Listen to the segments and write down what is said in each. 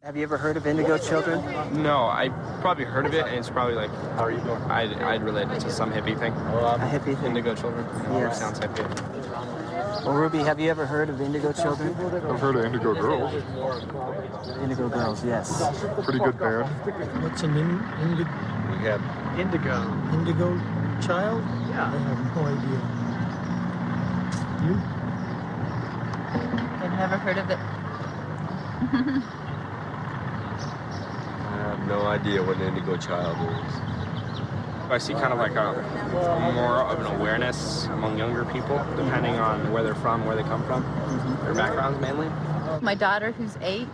Have you ever heard of indigo children? No, I probably heard of it, and it's probably like, how are you doing? I'd relate it to some hippie thing. A hippie thing? Indigo children. Yes. Sounds hippie. Well, Ruby, have you ever heard of indigo children? I've heard of Indigo Girls. Indigo Girls, yes. Pretty good band. What's an indigo? We have Indigo. Indigo child? Yeah. I have no idea. You? I've never heard of it. I have no idea what an indigo child is. I see kind of like more of an awareness among younger people, depending on where they're from, where they come from, their backgrounds mainly. My daughter, who's 8,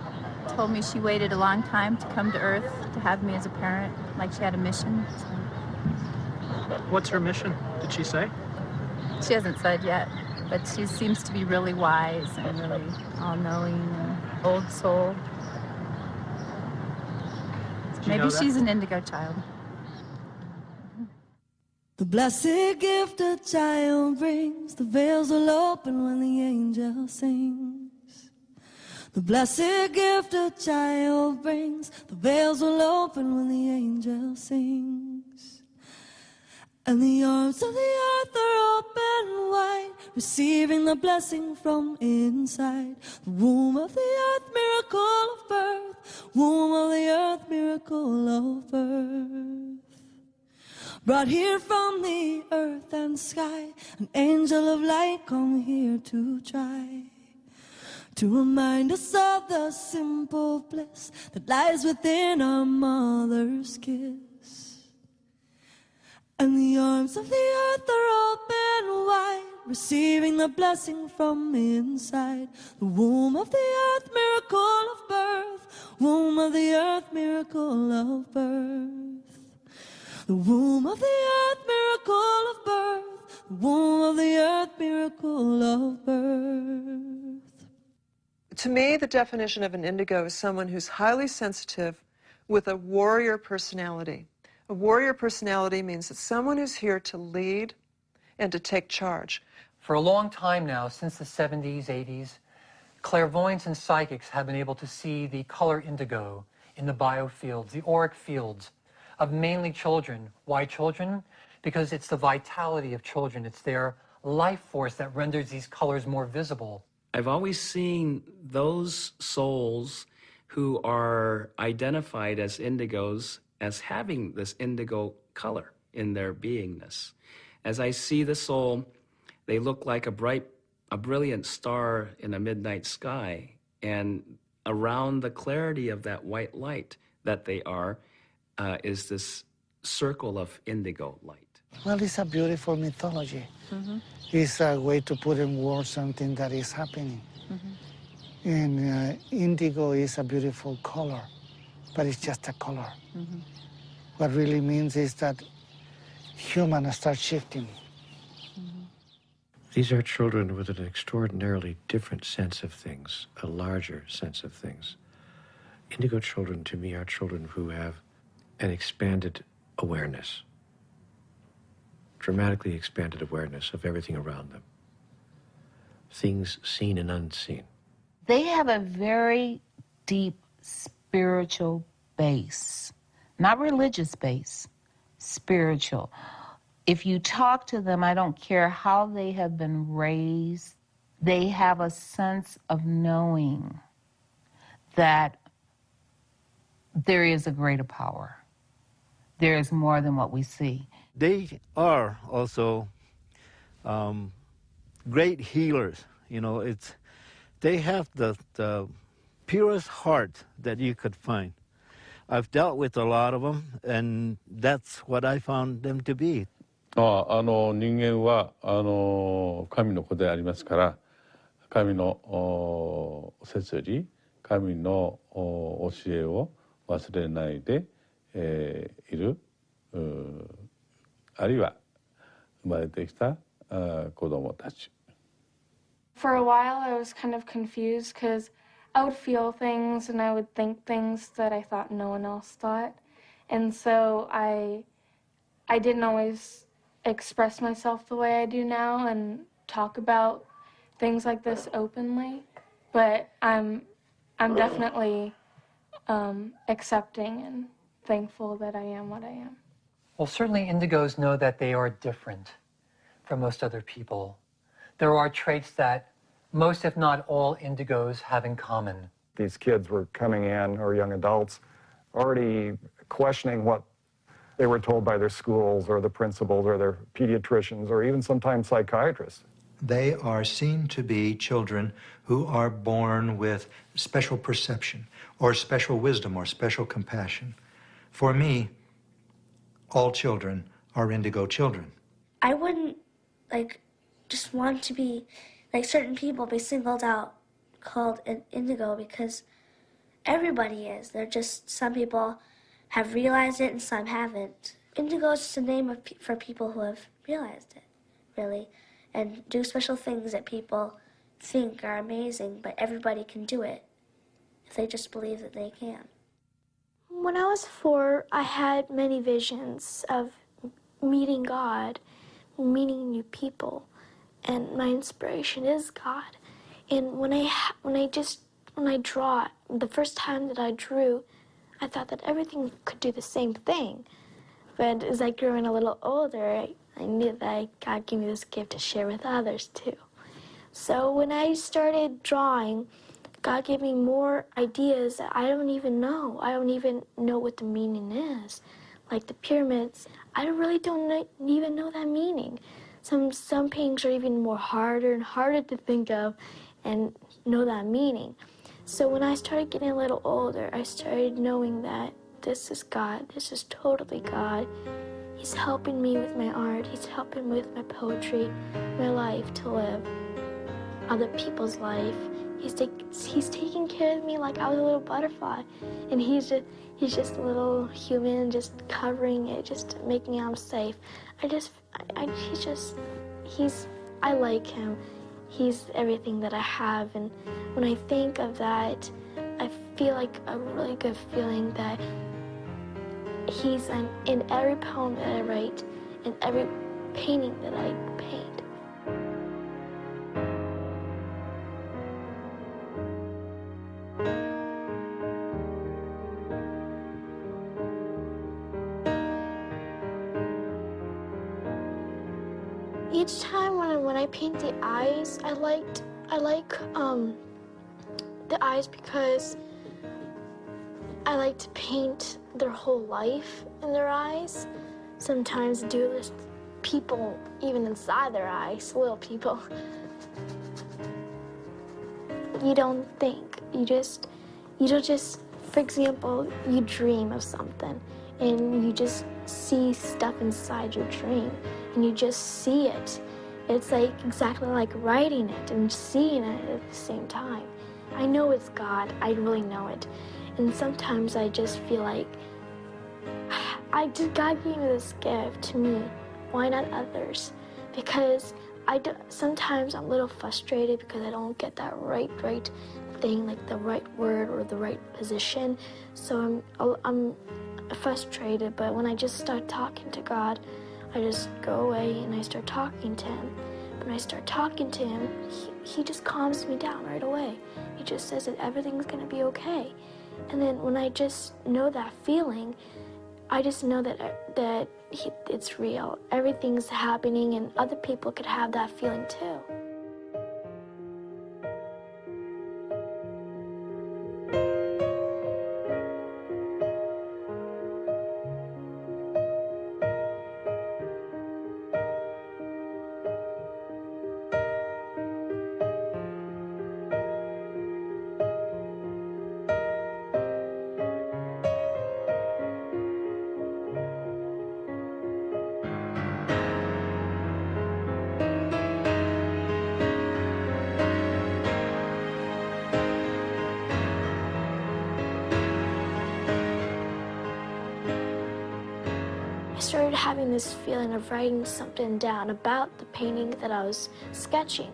told me she waited a long time to come to Earth to have me as a parent, like she had a mission. So. What's her mission? Did she say? She hasn't said yet, but she seems to be really wise and really all-knowing and old soul. Maybe she's an indigo child. The blessed gift a child brings, the veils will open when the angel sings. The blessed gift a child brings, the veils will open when the angel sings. And the arms of the earth are open wide, receiving the blessing from inside. The womb of the earth, miracle of birth. Womb of the earth, miracle of birth. Brought here from the earth and sky, an angel of light come here to try to remind us of the simple bliss that lies within our mother's kiss. And the arms of the earth are open wide, receiving the blessing from inside. The womb of the earth, miracle of birth. Womb of the earth, miracle of birth. The womb of the earth, miracle of birth. The womb of the earth, miracle of birth. To me, the definition of an indigo is someone who's highly sensitive with a warrior personality. A warrior personality means it's someone who's here to lead and to take charge. For a long time now, since the 70s, 80s, clairvoyants and psychics have been able to see the color indigo in the biofields, the auric fields, of mainly children. Why children? Because it's the vitality of children. It's their life force that renders these colors more visible. I've always seen those souls who are identified as indigos as having this indigo color in their beingness. As I see the soul, they look like a brilliant star in a midnight sky, and around the clarity of that white light that they are, is this circle of indigo light. Well, it's a beautiful mythology. Mm-hmm. It's a way to put in words something that is happening. Mm-hmm. And indigo is a beautiful color, but it's just a color. Mm-hmm. What really means is that humans start shifting. Mm-hmm. These are children with an extraordinarily different sense of things, a larger sense of things. Indigo children, to me, are children who have an expanded awareness, dramatically expanded awareness of everything around them, things seen and unseen. They have a very deep spiritual base, not religious base, spiritual. If you talk to them, I don't care how they have been raised, they have a sense of knowing that there is a greater power. There is more than what we see. They are also great healers. You know, they have the purest heart that you could find. I've dealt with a lot of them, and that's what I found them to be. 人間は神の子でありますから、神の摂理、神の教えを忘れないで、いるあるいは生まれてきた子供たち。For a while, I was kind of confused because I would feel things and I would think things that I thought no one else thought. And so I didn't always express myself the way I do now and talk about things like this openly. But I'm definitely accepting and thankful that I am what I am. Well, certainly indigos know that they are different from most other people. There are traits that most, if not all, indigos have in common. These kids were coming in, or young adults, already questioning what they were told by their schools or the principals or their pediatricians or even sometimes psychiatrists. They are seen to be children who are born with special perception or special wisdom or special compassion. For me, all children are indigo children. I wouldn't just want to be certain people be singled out called an indigo because everybody is. They're just, some people have realized it and some haven't. Indigo is just a name for people who have realized it, really, and do special things that people think are amazing, but everybody can do it if they just believe that they can. When I was 4, I had many visions of meeting God, meeting new people, and my inspiration is God. And when I draw, the first time that I drew, I thought that everything could do the same thing. But as I grew a little older, I knew that God gave me this gift to share with others too. So when I started drawing, God gave me more ideas that I don't even know. I don't even know what the meaning is. Like the pyramids, I really don't even know that meaning. Some paintings are even more harder and harder to think of and know that meaning. So when I started getting a little older, I started knowing that this is God. This is totally God. He's helping me with my art. He's helping me with my poetry, my life to live, other people's life. He's taking care of me like I was a little butterfly, and he's just a little human, just covering it, just making it safe. I like him. He's everything that I have, and when I think of that, I feel like a really good feeling that he's in every poem that I write, in every painting that I paint. Each time when I paint the eyes, I like the eyes because I like to paint their whole life in their eyes. Sometimes do this people even inside their eyes, little people. You don't think, you don't just, for example, you dream of something and you just see stuff inside your dream and you just see it. It's exactly like writing it and seeing it at the same time. I know it's God, I really know it. And sometimes I just feel like, God gave me this gift to me, why not others? Because sometimes I'm a little frustrated because I don't get that right thing, like the right word or the right position. So I'm frustrated, but when I just start talking to God, I just go away and I start talking to him. When I start talking to him, he just calms me down right away. He just says that everything's gonna be okay. And then when I just know that feeling, I just know that it's real. Everything's happening and other people could have that feeling too. I started having this feeling of writing something down about the painting that I was sketching.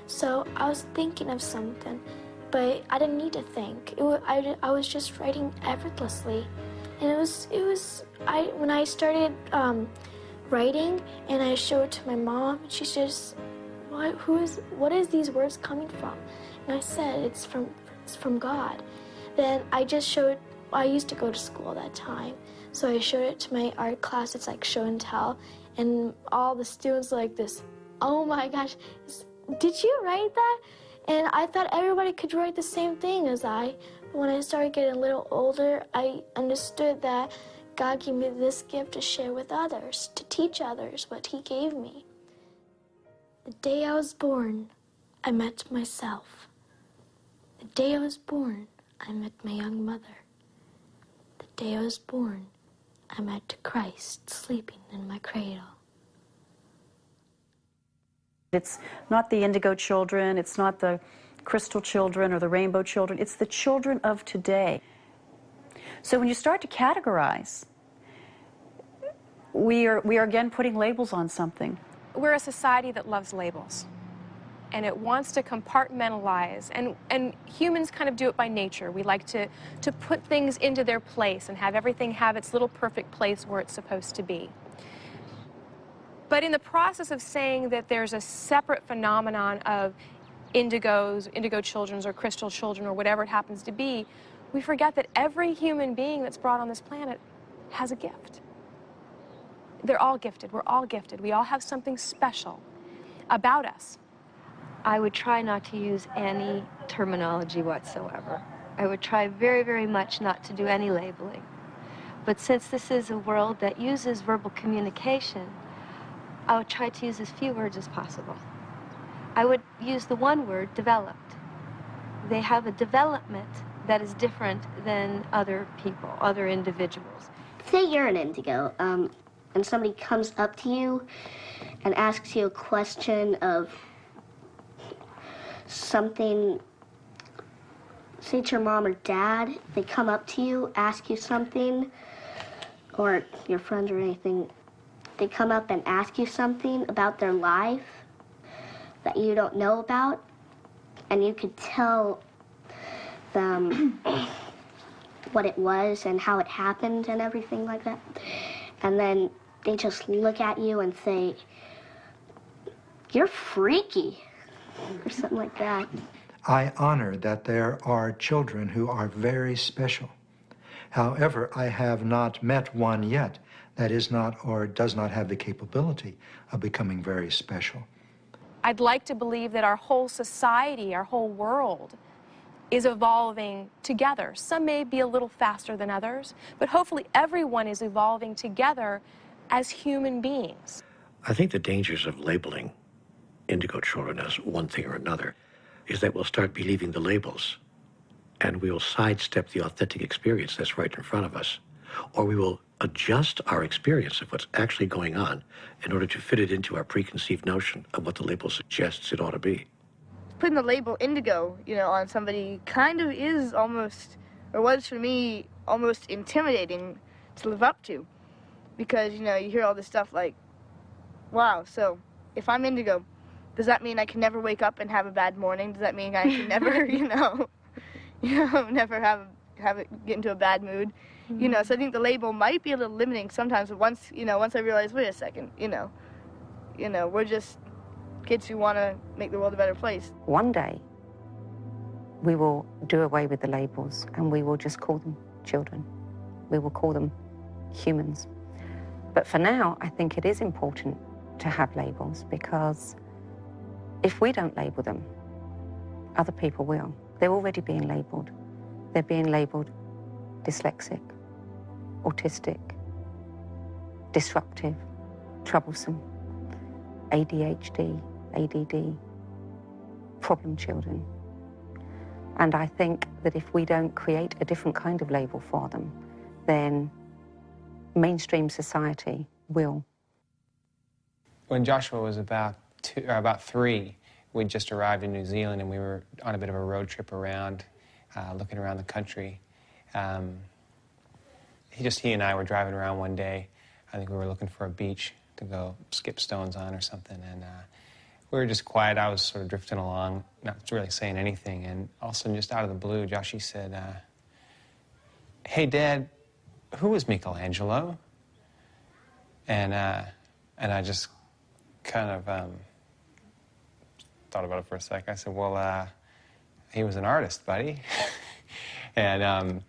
So I was thinking of something, but I didn't need to think. I was just writing effortlessly. And when I started writing and I showed it to my mom, she says, what is these words coming from? And I said, it's from God. Then I just showed, I used to go to school at that time, so I showed it to my art class. It's like show and tell, and all the students were like this, oh my gosh, did you write that? And I thought everybody could write the same thing as I. But when I started getting a little older, I understood that God gave me this gift to share with others, to teach others what He gave me. The day I was born, I met myself. The day I was born, I met my young mother. The day I was born, I met Christ sleeping in my cradle. It's not the indigo children, it's not the crystal children or the rainbow children, it's the children of today. So when you start to categorize, we are again putting labels on something. We're a society that loves labels, and it wants to compartmentalize, and humans kind of do it by nature. We like to put things into their place and have everything have its little perfect place where it's supposed to be. But in the process of saying that there's a separate phenomenon of indigos, indigo children, or crystal children, or whatever it happens to be, we forget that every human being that's brought on this planet has a gift. They're all gifted. We're all gifted. We all have something special about us. I would try not to use any terminology whatsoever. I would try very, very much not to do any labeling. But since this is a world that uses verbal communication, I would try to use as few words as possible. I would use the one word, developed. They have a development that is different than other people, other individuals. Say you're an indigo, and somebody comes up to you and asks you a question of something. Say it's your mom or dad, they come up to you, ask you something, or your friends or anything. They come up and ask you something about their life that you don't know about, and you could tell them what it was and how it happened and everything like that. And then they just look at you and say, "You're freaky," or something like that. I honor that there are children who are very special. However, I have not met one yet that is not or does not have the capability of becoming very special. I'd like to believe that our whole society, our whole world, is evolving together. Some may be a little faster than others, but hopefully everyone is evolving together as human beings. I think the dangers of labeling indigo children as one thing or another is that we'll start believing the labels, and we will sidestep the authentic experience that's right in front of us, or we will adjust our experience of what's actually going on in order to fit it into our preconceived notion of what the label suggests it ought to be. Putting the label indigo, on somebody kind of is almost, or was for me, almost intimidating to live up to. Because, you hear all this stuff like, wow, so if I'm indigo, does that mean I can never wake up and have a bad morning? Does that mean I can never, never have it get into a bad mood? Mm-hmm. So I think the label might be a little limiting sometimes, but once I realize, wait a second, we're just kids who want to make the world a better place. One day, we will do away with the labels and we will just call them children. We will call them humans. But for now, I think it is important to have labels, because if we don't label them, other people will. They're already being labeled. They're being labeled dyslexic, autistic, disruptive, troublesome, ADHD, ADD, problem children. And I think that if we don't create a different kind of label for them, then mainstream society will. When Joshua was about 3, we'd just arrived in New Zealand, and we were on a bit of a road trip around, looking around the country. He and I were driving around one day I think we were looking for a beach to go skip stones on or something, and we were just quiet. I was sort of drifting along, not really saying anything, and all of a sudden, just out of the blue, Joshy said, "Hey, Dad, who was Michelangelo?" And I just kind of thought about it for a sec. I said, "Well, he was an artist, buddy." And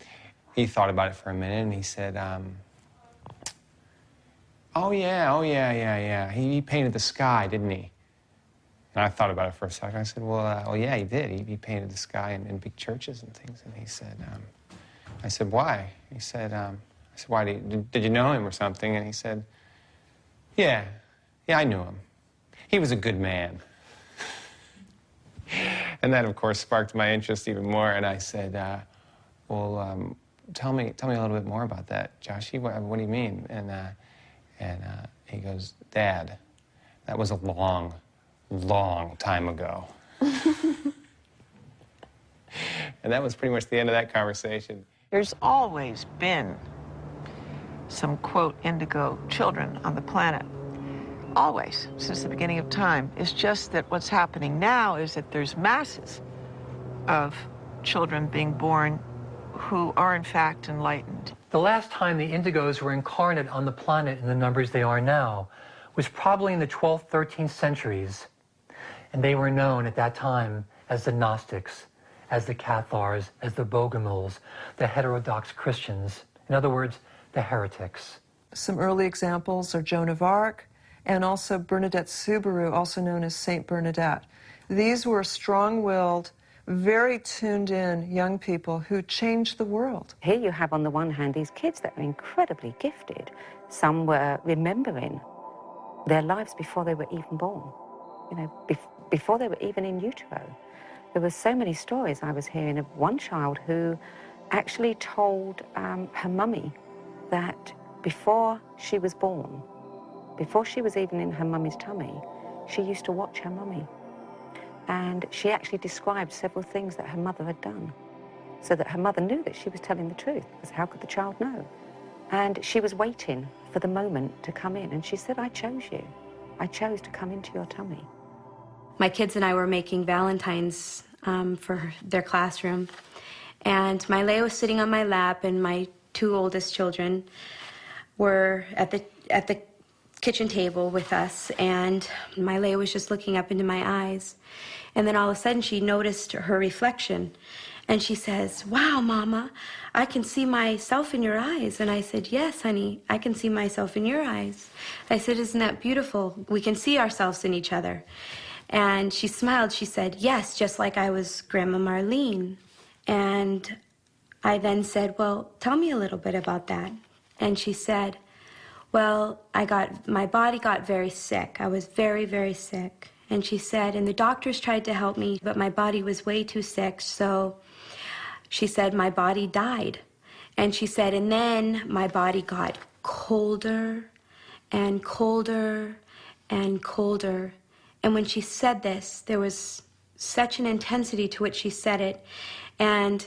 he thought about it for a minute, and he said, oh yeah. He painted the sky, didn't he?" And I thought about it for a second. I said, well, yeah, he did. He painted the sky in big churches and things. And he said, I said, why? He said, I said, why did you know him or something? And he said, yeah, I knew him. He was a good man. And that, of course, sparked my interest even more. And I said, well, tell me a little bit more about that, Joshy. What do you mean? And he goes, Dad, that was a long time ago. And that was pretty much the end of that conversation. There's always been some, quote, indigo children on the planet. Always, since the beginning of time. It's just that what's happening now is that there's masses of children being born who are, in fact, enlightened. The last time the indigos were incarnate on the planet in the numbers they are now was probably in the 12th, 13th centuries. And they were known at that time as the Gnostics, as the Cathars, as the Bogomils, the heterodox Christians. In other words, the heretics. Some early examples are Joan of Arc and also Bernadette Soubirous, also known as Saint Bernadette. These were strong-willed, very tuned-in young people who changed the world. Here you have, on the one hand, these kids that are incredibly gifted. Some were remembering their lives before they were even born, you know, before they were even in utero. There were so many stories I was hearing of one child who actually told her mummy that before she was born, before she was even in her mummy's tummy, she used to watch her mummy. And she actually described several things that her mother had done, so that her mother knew that she was telling the truth, because how could the child know? And she was waiting for the moment to come in, and she said, I chose you. I chose to come into your tummy. My kids and I were making Valentines for their classroom, and my Leia was sitting on my lap, and my two oldest children were at the kitchen table with us, and my Leia was just looking up into my eyes. And then all of a sudden she noticed her reflection, and she says, wow, Mama, I can see myself in your eyes. And I said, yes, honey, I can see myself in your eyes. I said, isn't that beautiful? We can see ourselves in each other. And she smiled. She said, yes, just like I was Grandma Marlene. And I then said, well, tell me a little bit about that. And she said, well, my body got very sick. I was very, very sick. And she said, and the doctors tried to help me, but my body was way too sick. So she said, my body died. And she said, and then my body got colder and colder and colder. And when she said this, there was such an intensity to which she said it. And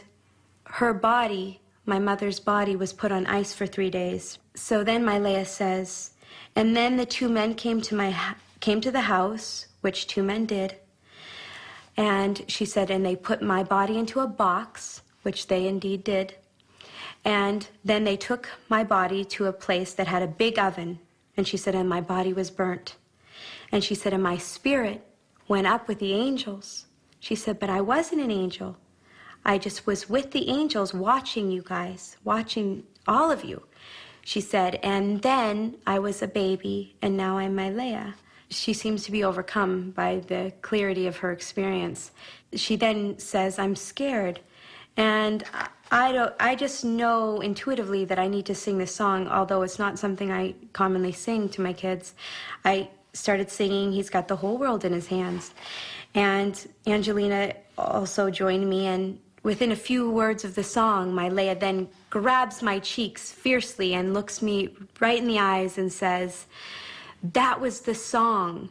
her body, my mother's body, was put on ice for 3 days. So then my Leia says, and then the two men came to the house, which two men did. And she said, and they put my body into a box, which they indeed did. And then they took my body to a place that had a big oven. And she said, and my body was burnt. And she said, and my spirit went up with the angels. She said, but I wasn't an angel. I just was with the angels watching you guys, watching all of you. She said, and then I was a baby, and now I'm my Leia. She seems to be overcome by the clarity of her experience. She then says, I'm scared. And I just know intuitively that I need to sing this song, although it's not something I commonly sing to my kids. I started singing He's Got the Whole World in His Hands. And Angelina also joined me, and within a few words of the song, my Leia then grabs my cheeks fiercely and looks me right in the eyes and says, that was the song.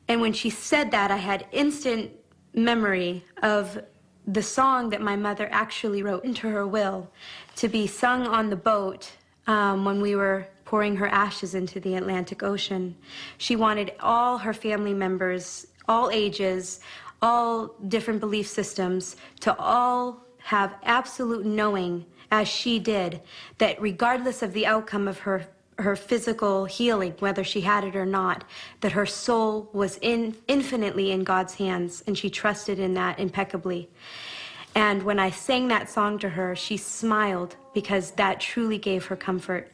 And when she said that, I had instant memory of the song that my mother actually wrote into her will to be sung on the boat when we were pouring her ashes into the Atlantic Ocean. She wanted all her family members, all ages, all different belief systems, to all have absolute knowing, as she did, that regardless of the outcome of her physical healing, whether she had it or not, that her soul was infinitely in God's hands, and she trusted in that impeccably. And when I sang that song to her, she smiled, because that truly gave her comfort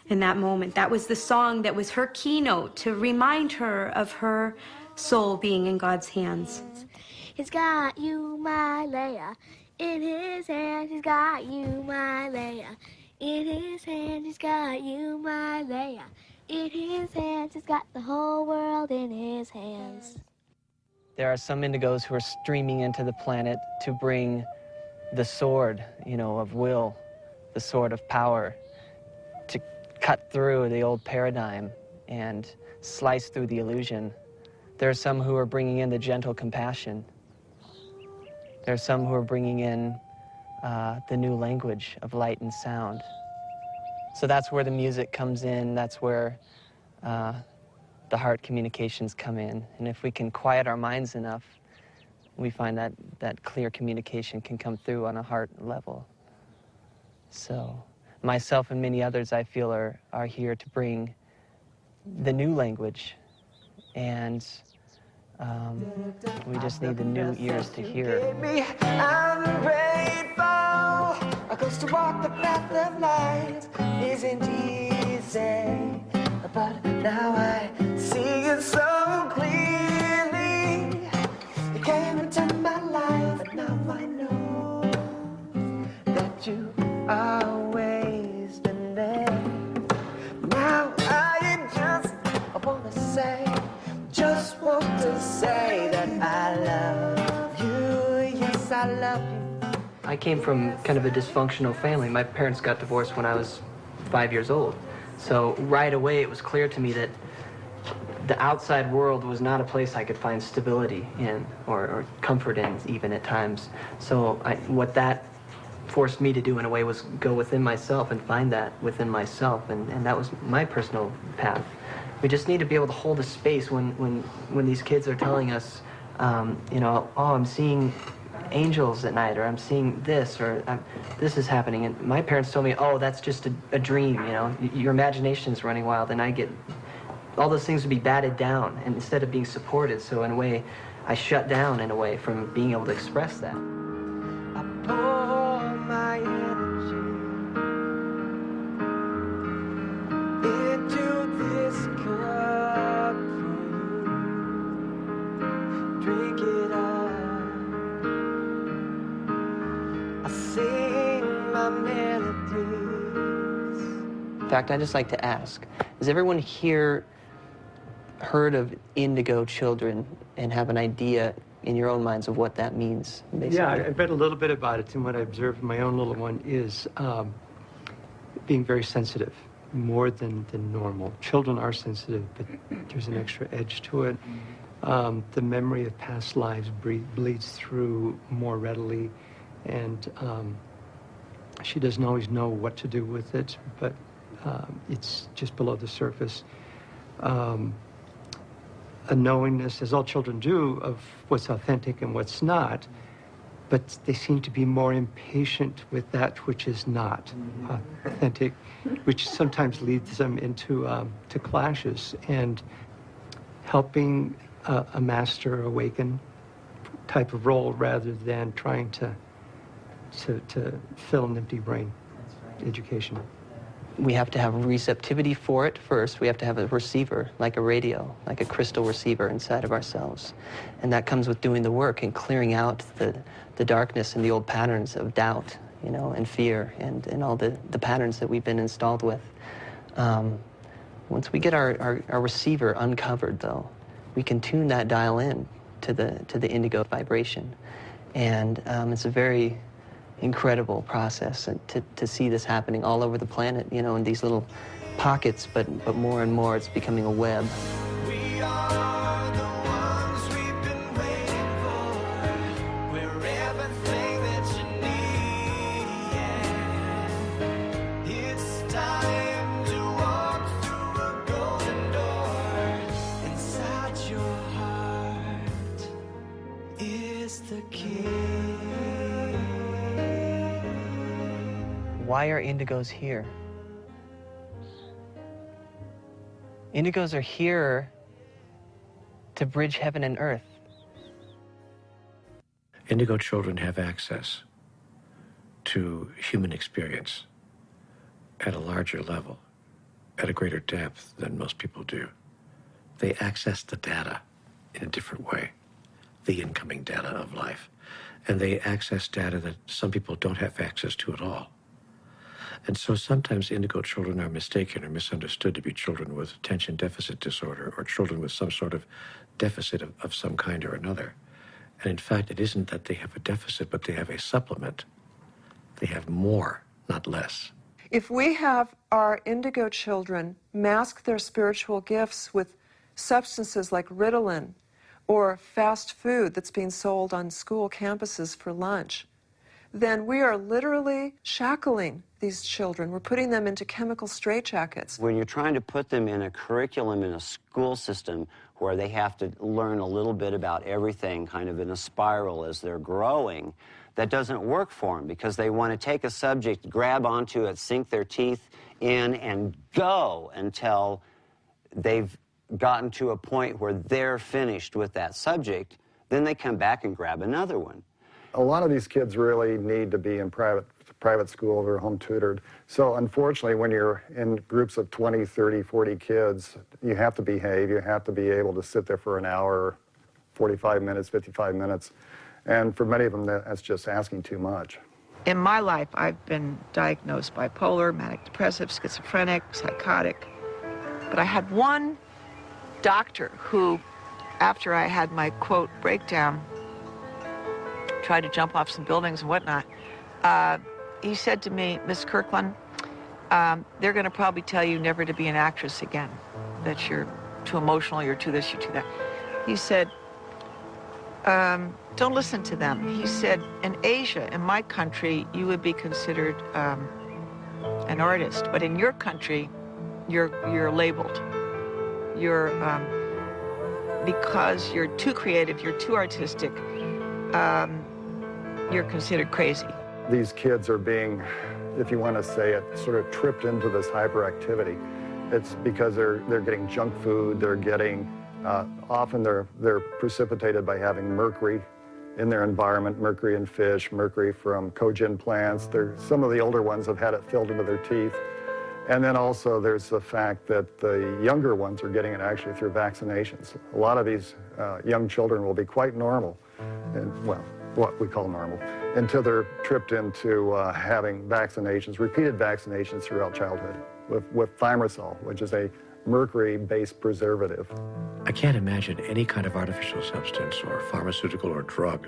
in that moment. That was the song that was her keynote to remind her of her soul being in God's hands. He's got you, my Leia. In his hands, he's got you, my Leia. In his hands, he's got you, my Leia. In his hands, he's got the whole world in his hands. There are some indigos who are streaming into the planet to bring the sword, of will, the sword of power, to cut through the old paradigm and slice through the illusion. There are some who are bringing in the gentle compassion. There are some who are bringing in the new language of light and sound. So that's where the music comes in. That's where the heart communications come in. And if we can quiet our minds enough, we find that clear communication can come through on a heart level. So myself and many others, I feel, are here to bring the new language, and we just need the new ears to hear. I'm grateful, because to walk the path of light isn't easy, but now I see it so clearly. You came into my life, and now I know that you always been there. Now I just want to say that I love you. Yes, I love you. I came from kind of a dysfunctional family. My parents got divorced when I was 5 years old. So right away it was clear to me that the outside world was not a place I could find stability in or comfort in, even at times. So what that forced me to do in a way was go within myself and find that within myself, and that was my personal path. We just need to be able to hold a space when these kids are telling us, oh, I'm seeing angels at night, or I'm seeing this, or this is happening. And my parents told me, oh, that's just a dream, your imagination's running wild. And I get all those things would be batted down, and instead of being supported. So in a way, I shut down in a way from being able to express that. I pour my energy into this cup for you. Drink it up. I sing my melodies. In fact, I just like to ask, has everyone here heard of indigo children and have an idea in your own minds of what that means, basically? Yeah, I read a little bit about it, and what I observed in my own little one is being very sensitive, more than normal. Children are sensitive, but there's an extra edge to it. The memory of past lives bleeds through more readily, and she doesn't always know what to do with it, but it's just below the surface. A knowingness, as all children do, of what's authentic and what's not, but they seem to be more impatient with that which is not authentic, which sometimes leads them into to clashes. And helping a master awaken type of role rather than trying to fill an empty brain. Education. We have to have receptivity for it first. We have to have a receiver, like a radio, like a crystal receiver inside of ourselves. And that comes with doing the work and clearing out the darkness and the old patterns of doubt, and fear and all the patterns that we've been installed with. Once we get our receiver uncovered, though, we can tune that dial in to the indigo vibration. And it's a very incredible process, and to see this happening all over the planet, in these little pockets, but more and more it's becoming a web. We are the ones we've been waiting for. We're everything that you need. It's time to walk Why are indigos here? Indigos are here to bridge heaven and earth. Indigo children have access to human experience at a larger level, at a greater depth than most people do. They access the data in a different way, the incoming data of life. And they access data that some people don't have access to at all. And so sometimes indigo children are mistaken or misunderstood to be children with attention deficit disorder or children with some sort of deficit of some kind or another. And in fact, it isn't that they have a deficit, but they have a supplement. They have more, not less. If we have our indigo children mask their spiritual gifts with substances like Ritalin or fast food that's being sold on school campuses for lunch, then we are literally shackling these children. We're putting them into chemical straitjackets. When you're trying to put them in a curriculum in a school system where they have to learn a little bit about everything kind of in a spiral as they're growing, that doesn't work for them because they want to take a subject, grab onto it, sink their teeth in, and go until they've gotten to a point where they're finished with that subject. Then they come back and grab another one. A lot of these kids really need to be in private schools or home tutored. So unfortunately, when you're in groups of 20, 30, 40 kids, you have to behave. You have to be able to sit there for an hour, 45 minutes, 55 minutes. And for many of them, that's just asking too much. In my life, I've been diagnosed bipolar, manic depressive, schizophrenic, psychotic. But I had one doctor who, after I had my, quote, breakdown, tried to jump off some buildings and whatnot, he said to me, Miss Kirkland, they're going to probably tell you never to be an actress again, that you're too emotional, you're too this, you're too that. He said, don't listen to them. He said, in Asia, in my country, you would be considered an artist, but in your country, you're labeled. You're, because you're too creative, you're too artistic, you're considered crazy. These kids are being, if you want to say it, sort of tripped into this hyperactivity. It's because they're getting junk food, they're getting, often they're precipitated by having mercury in their environment, mercury in fish, mercury from cogen plants. Some of the older ones have had it filled into their teeth. And then also there's the fact that the younger ones are getting it actually through vaccinations. A lot of these young children will be quite normal, and, well, what we call normal, until they're tripped into having vaccinations, repeated vaccinations throughout childhood with thimerosal, which is a mercury-based preservative. I can't imagine any kind of artificial substance or pharmaceutical or drug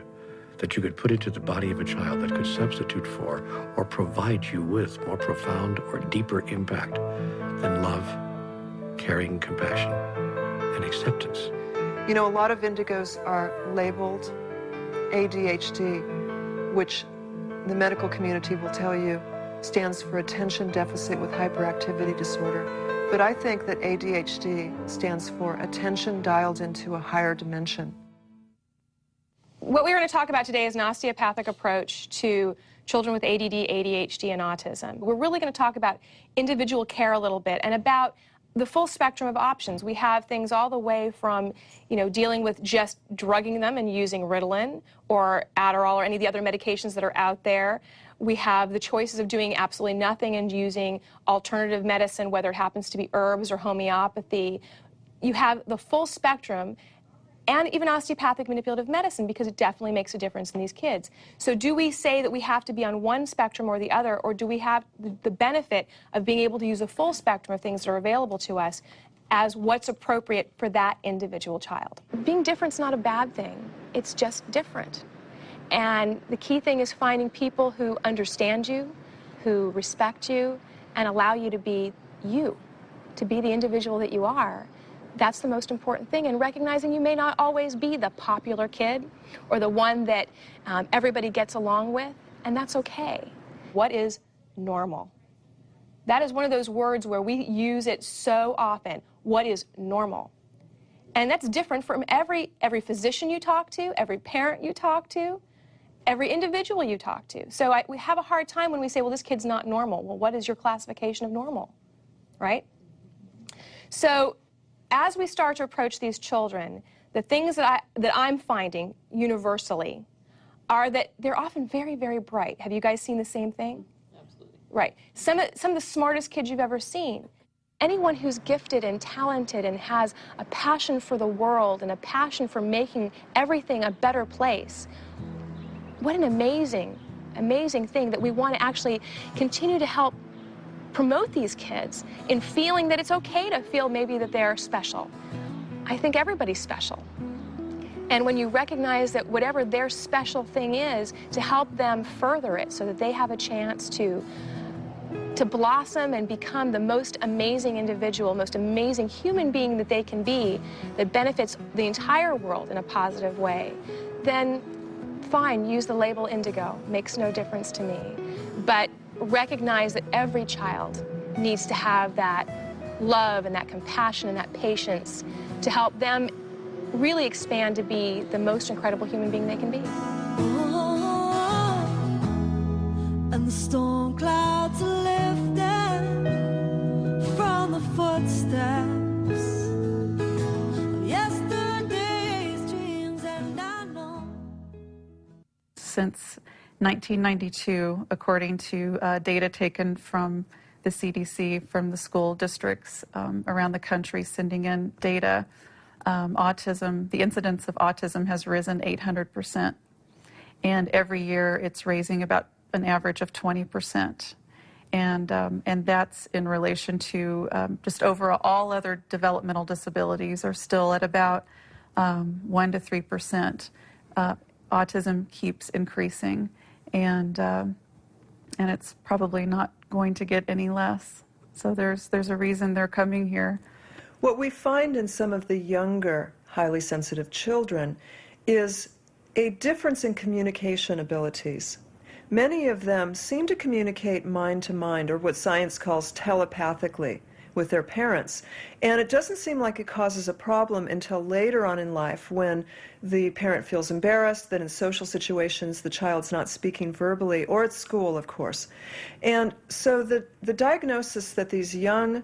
that you could put into the body of a child that could substitute for or provide you with more profound or deeper impact than love, caring, compassion, and acceptance. You know, a lot of indigos are labeled ADHD, which the medical community will tell you stands for attention deficit with hyperactivity disorder. But I think that ADHD stands for attention dialed into a higher dimension. What we're going to talk about today is an osteopathic approach to children with ADD, ADHD, and autism. We're really going to talk about individual care a little bit and about the full spectrum of options. We have things all the way from, dealing with just drugging them and using Ritalin or Adderall or any of the other medications that are out there. We have the choices of doing absolutely nothing and using alternative medicine, whether it happens to be herbs or homeopathy. You have the full spectrum, and even osteopathic manipulative medicine, because it definitely makes a difference in these kids. So do we say that we have to be on one spectrum or the other, or do we have the benefit of being able to use a full spectrum of things that are available to us as what's appropriate for that individual child? Being different's not a bad thing. It's just different. And the key thing is finding people who understand you, who respect you, and allow you to be you, to be the individual that you are. That's the most important thing, and recognizing you may not always be the popular kid or the one that everybody gets along with, and that's okay. What is normal? That is one of those words where we use it so often. What is normal? And that's different from every physician you talk to, every parent you talk to, every individual you talk to. So we have a hard time when we say, well, this kid's not normal. Well, what is your classification of normal, right? So as we start to approach these children, the things that I'm finding universally are that they're often very, very bright. Have you guys seen the same thing? Absolutely. Right. Some of the smartest kids you've ever seen. Anyone who's gifted and talented and has a passion for the world and a passion for making everything a better place, what an amazing, amazing thing that we want to actually continue to help promote these kids in feeling that it's okay to feel maybe that they're special. I think everybody's special. And when you recognize that whatever their special thing is, to help them further it so that they have a chance to blossom and become the most amazing individual, most amazing human being that they can be, that benefits the entire world in a positive way, then fine, use the label indigo. Makes no difference to me. But recognize that every child needs to have that love and that compassion and that patience to help them really expand to be the most incredible human being they can be. And the storm clouds are lifting from the footsteps of yesterday's dreams, and I know. Since 1992, according to data taken from the CDC, from the school districts around the country sending in data, autism, the incidence of autism has risen 800%. And every year it's raising about an average of 20%. And that's in relation to just overall, all other developmental disabilities are still at about 1 to 3%. Autism keeps increasing, and it's probably not going to get any less. So there's a reason they're coming here. What we find in some of the younger, highly sensitive children is a difference in communication abilities. Many of them seem to communicate mind to mind, or what science calls telepathically, with their parents. And it doesn't seem like it causes a problem until later on in life, when the parent feels embarrassed that in social situations the child's not speaking verbally, or at school, of course. And so the diagnosis that these young,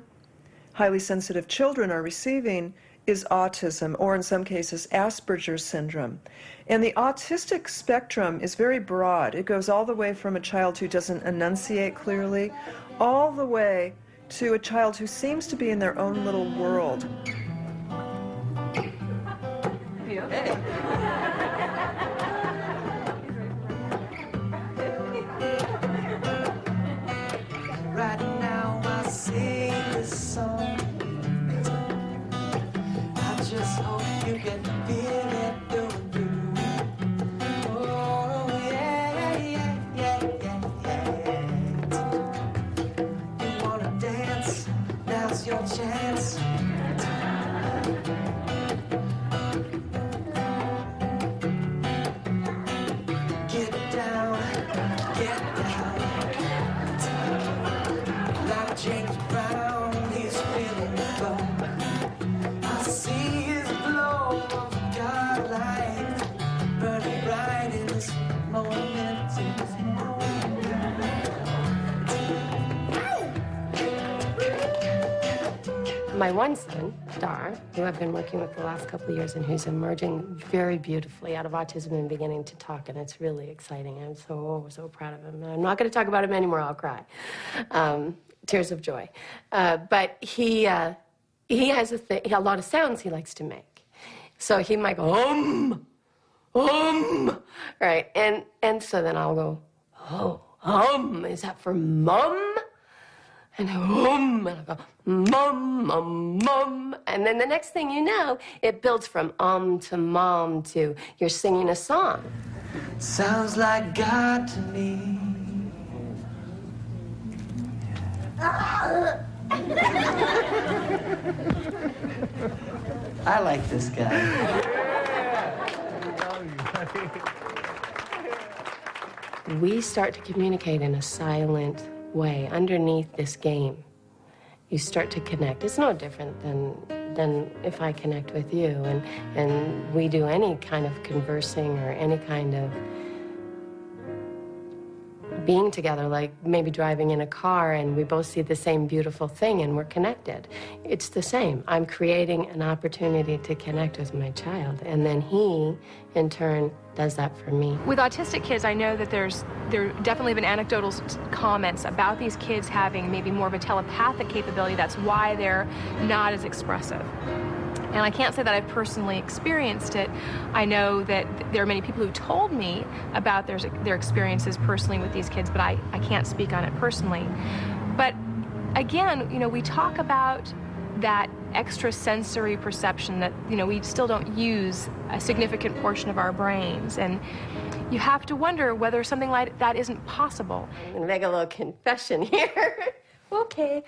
highly sensitive children are receiving is autism, or in some cases Asperger's syndrome. And the autistic spectrum is very broad. It goes all the way from a child who doesn't enunciate clearly, all the way to a child who seems to be in their own little world. Hey. Right now I sing this song. I just hope you can feel it through. Oh yeah, yeah, yeah, yeah, yeah. You wanna dance? Now's your chance. Get down, get down. Like James Brown, he's feeling low. I see his glow of godlight burning bright in this moment. My one son, Dar, who I've been working with the last couple of years and who's emerging very beautifully out of autism and beginning to talk, and it's really exciting. I'm so proud of him. I'm not going to talk about him anymore, I'll cry. Tears of joy. But he has a lot of sounds he likes to make. So he might go, right? And so then I'll go, is that for mum? And and I go, mum. And then the next thing you know, it builds from to mom to you're singing a song. Sounds like God to me. I like this guy. We start to communicate in a silent way underneath this game. you start to connect. It's no different than if I connect with you and we do any kind of conversing or any kind of being together, like maybe driving in a car and we both see the same beautiful thing and we're connected. It's the same. I'm creating an opportunity to connect with my child, and then he, in turn, does that for me. With autistic kids, I know that there definitely been anecdotal comments about these kids having maybe more of a telepathic capability. That's why they're not as expressive. And I can't say that I've personally experienced it. I know that there are many people who told me about their experiences personally with these kids, but I can't speak on it personally. But again, you know, we talk about that extrasensory perception that, you know, we still don't use a significant portion of our brains. And you have to wonder whether something like that isn't possible. I'm gonna make a little confession here. Okay,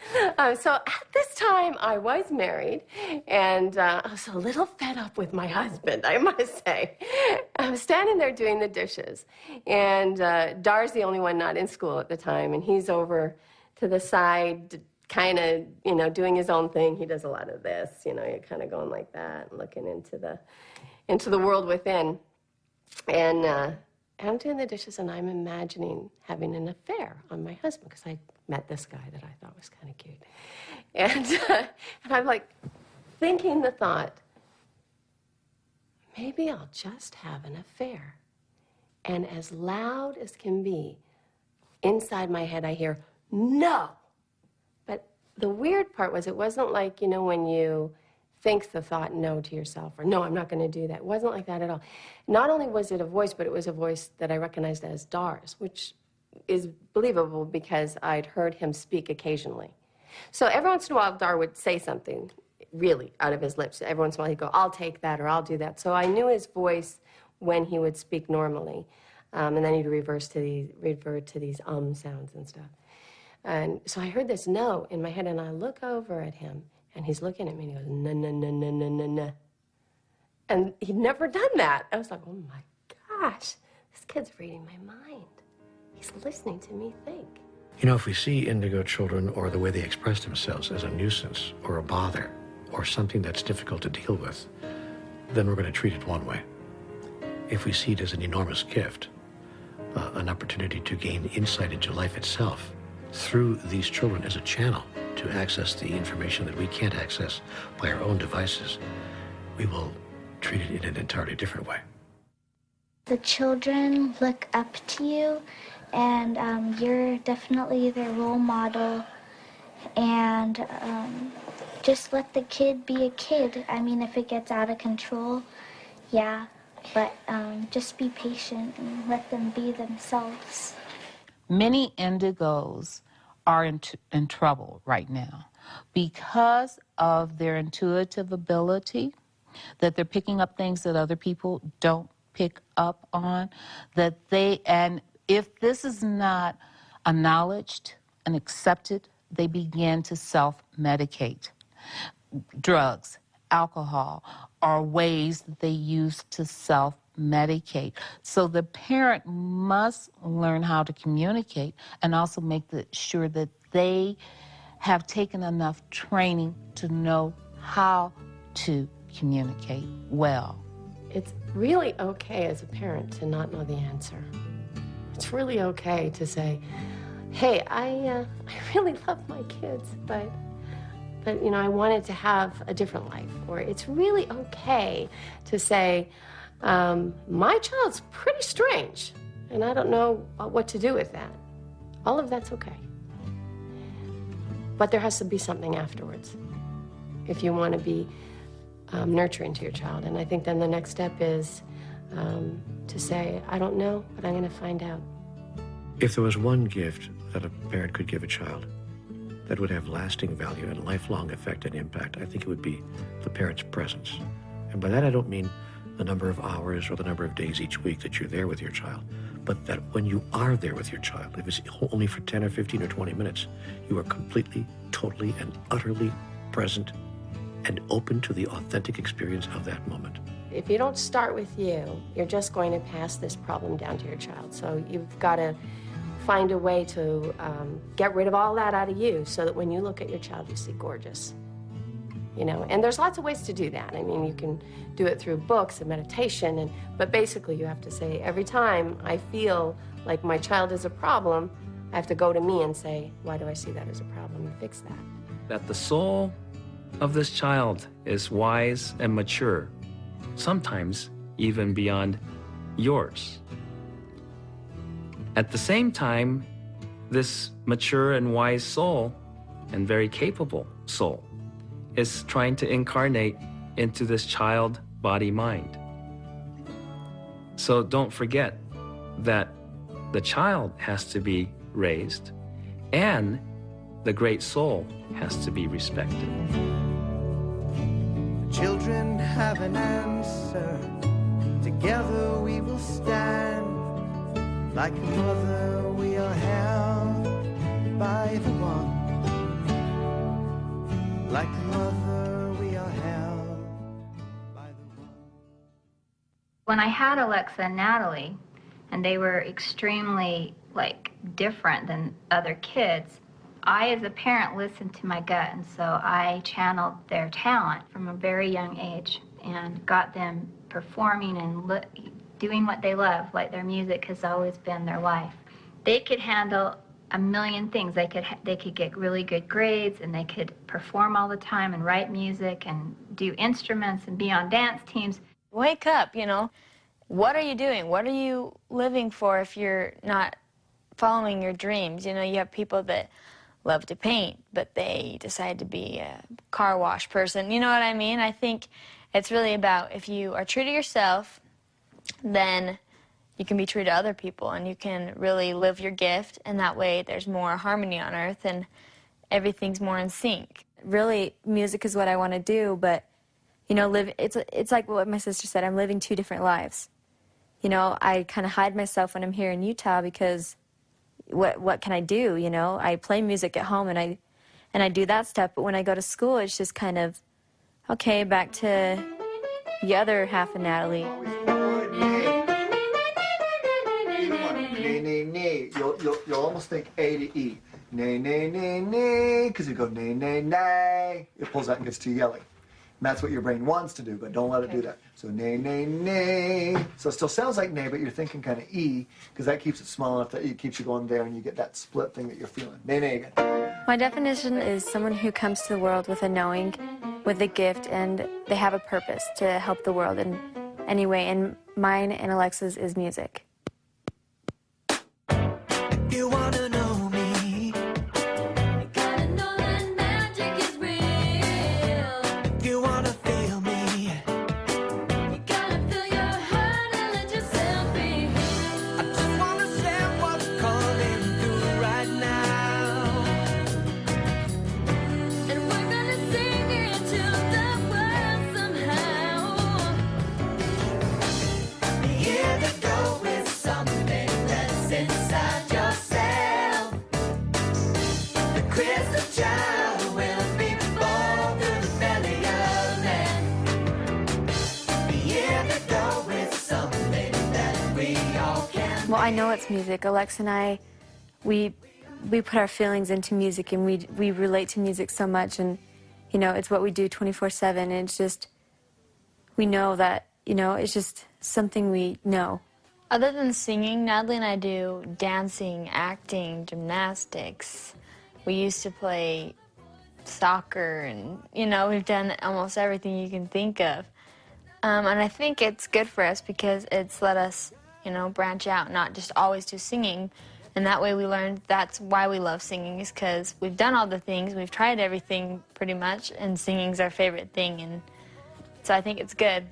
so at this time I was married, and I was a little fed up with my husband, I must say. I was standing there doing the dishes, and Dar's the only one not in school at the time, and he's over to the side, kind of, you know, doing his own thing. He does a lot of this, you know, you're kind of going like that, and looking into the world within. And I'm doing the dishes, and I'm imagining having an affair on my husband, because I met this guy that I thought was kind of cute. And I'm like thinking the thought, maybe I'll just have an affair. And as loud as can be, inside my head I hear, no. But the weird part was, it wasn't like, you know, when you think the thought no to yourself, or no, I'm not going to do that. It wasn't like that at all. Not only was it a voice, but it was a voice that I recognized as Dar's, which is believable because I'd heard him speak occasionally. So every once in a while, Dar would say something really out of his lips. Every once in a while, he'd go, I'll take that, or I'll do that. So I knew his voice when he would speak normally. And then he'd revert to these sounds and stuff. And so I heard this no in my head, and I look over at him, and he's looking at me, and he goes, no, no, no, no, no, no, no. And he'd never done that. I was like, oh my gosh, this kid's reading my mind. He's listening to me think. You know, if we see indigo children or the way they express themselves as a nuisance or a bother or something that's difficult to deal with, then we're going to treat it one way. If we see it as an enormous gift, an opportunity to gain insight into life itself through these children as a channel to access the information that we can't access by our own devices, we will treat it in an entirely different way. The children look up to you, and you're definitely their role model. And just let the kid be a kid. I mean, if it gets out of control, yeah, but just be patient and let them be themselves. Many indigos are in trouble right now because of their intuitive ability, that they're picking up things that other people don't pick up on, and if this is not acknowledged and accepted, they begin to self-medicate. Drugs, alcohol are ways that they use to self-medicate. So the parent must learn how to communicate and also make sure that they have taken enough training to know how to communicate well. It's really okay as a parent to not know the answer. It's really okay to say, hey, I really love my kids, but you know, I wanted to have a different life. Or it's really okay to say, my child's pretty strange, and I don't know what to do with that. All of that's okay. But there has to be something afterwards if you want to be nurturing to your child. And I think then the next step is to say, I don't know, but I'm going to find out. If there was one gift that a parent could give a child that would have lasting value and lifelong effect and impact, I think it would be the parent's presence. And by that I don't mean the number of hours or the number of days each week that you're there with your child, but that when you are there with your child, if it's only for 10 or 15 or 20 minutes, you are completely, totally, and utterly present and open to the authentic experience of that moment. If you don't start with you, you're just going to pass this problem down to your child. So you've got to find a way to get rid of all that out of you so that when you look at your child, you see gorgeous. You know, and there's lots of ways to do that. I mean, you can do it through books and meditation, but basically you have to say, every time I feel like my child is a problem, I have to go to me and say, why do I see that as a problem, and fix that. That the soul of this child is wise and mature, sometimes even beyond yours. At the same time, this mature and wise soul, and very capable soul, is trying to incarnate into this child body mind. So don't forget that the child has to be raised and the great soul has to be respected. Children have an answer. Together we will stand. Like a mother we are held by the one. Like a mother we are held by the one. When I had Alexa and Natalie, and they were extremely, different than other kids, I, as a parent, listened to my gut, and so I channeled their talent from a very young age and got them performing and doing what they love, like their music has always been their life. They could handle a million things. They could get really good grades, and they could perform all the time and write music and do instruments and be on dance teams. Wake up, you know. What are you doing? What are you living for if you're not following your dreams? You know, you have people that love to paint, but they decide to be a car wash person. You know what I mean? I think it's really about, if you are true to yourself, then you can be true to other people, and you can really live your gift, and that way there's more harmony on earth and everything's more in sync. Really, music is what I want to do, but, you know, it's like what my sister said, I'm living two different lives. You know, I kind of hide myself when I'm here in Utah because what can I do, you know? I play music at home and I do that stuff, but when I go to school, it's just kind of, okay, back to the other half of Natalie. Nay, nay, nay. You'll almost think A to E. Nay, nay, nay, nay, because you go nay, nay, nay. It pulls out and gets too yelly. And that's what your brain wants to do, but don't let it do that. So nay, nay, nay. So it still sounds like nay, but you're thinking kind of E, because that keeps it small enough that it keeps you going there and you get that split thing that you're feeling. Nay, nay again. My definition is someone who comes to the world with a knowing, with a gift, and they have a purpose to help the world in any way, and mine and Alexa's is music. You wanna know me? You gotta know that magic is real. You wanna feel me? You gotta feel your heart and let yourself be. I just wanna share what's coming through right now. And we're gonna sing it to the world somehow. Yeah, the go is something that's inside yourself. The crystal child will be born through the belly of man. Yeah, the go is something that we all can. Well, I know it's music. Alexa and I, we put our feelings into music, and we relate to music so much, and, you know, it's what we do 24/7, and it's just, we know that, you know, it's just something we know. Other than singing, Natalie and I do dancing, acting, gymnastics. We used to play soccer, and, you know, we've done almost everything you can think of. And I think it's good for us because it's let us, you know, branch out, not just always do singing. And that way we learned that's why we love singing, is because we've done all the things, we've tried everything pretty much, and singing's our favorite thing. And so I think it's good.